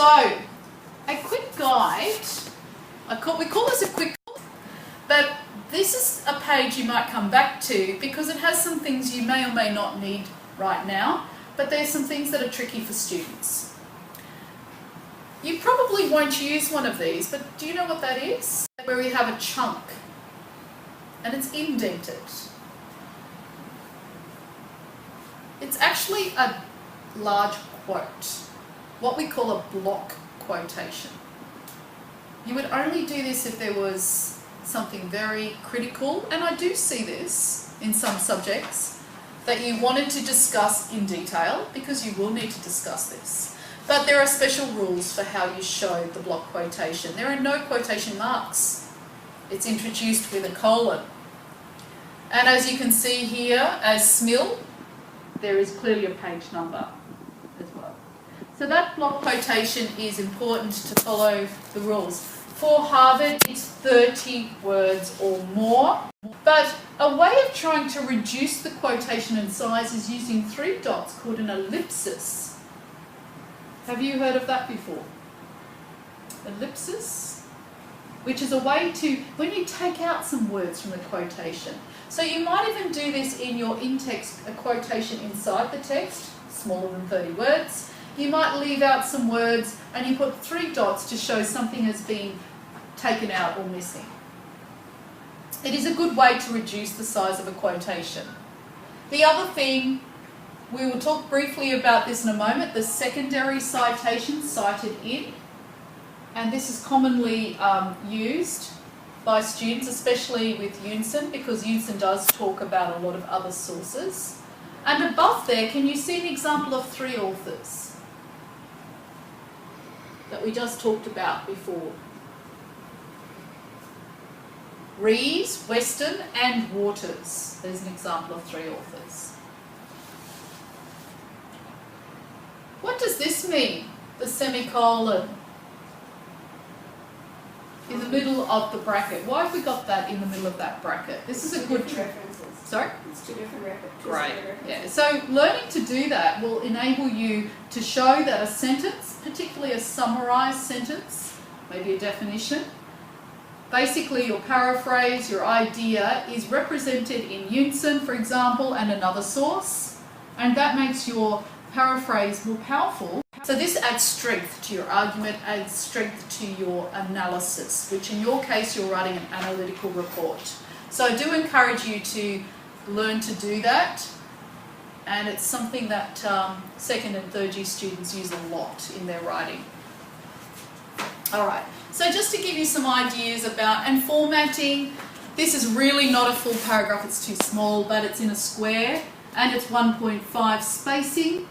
So, a quick guide, we call this a quick, but this is a page you might come back to because it has some things you may or may not need right now, but there's some things that are tricky for students. You probably won't use one of these, but do you know what that is? Where we have a chunk and it's indented. It's actually a large quote, what we call a block quotation. You would only do this if there was something very critical, and I do see this in some subjects, that you wanted to discuss in detail, because you will need to discuss this. But there are special rules for how you show the block quotation. There are no quotation marks. It's introduced with a colon. And as you can see here, as SMIL, there is clearly a page number as well. So that block quotation is important to follow the rules. For Harvard, it's 30 words or more. But a way of trying to reduce the quotation in size is using 3 dots called an ellipsis. Have you heard of that before? Ellipsis, which is a way to, when you take out some words from the quotation. So you might even do this in your in-text, a quotation inside the text, smaller than 30 words. You might leave out some words and you put 3 dots to show something has been taken out or missing. It is a good way to reduce the size of a quotation. The other thing, we will talk briefly about this in a moment, the secondary citation, cited in, and this is commonly used by students, especially with Unison, because Unison does talk about a lot of other sources. And above there, can you see an example of 3 authors that we just talked about before? Rees, Weston and Waters. There's an example of 3 authors. What does this mean, the semicolon in the middle of the bracket? Why have we got that in the middle of that bracket? This is a good trick. Sorry? It's 2 different references. Great. Yeah. So learning to do that will enable you to show that a sentence, particularly a summarised sentence, maybe a definition, basically your paraphrase, your idea is represented in Unison, for example, and another source, and that makes your paraphrase more powerful. So this adds strength to your argument, adds strength to your analysis, which in your case you're writing an analytical report. So I do encourage you to learn to do that, and it's something that 2nd and 3rd year students use a lot in their writing. Alright, so just to give you some ideas about, and formatting, this is really not a full paragraph, it's too small, but it's in a square, and it's 1.5 spacing.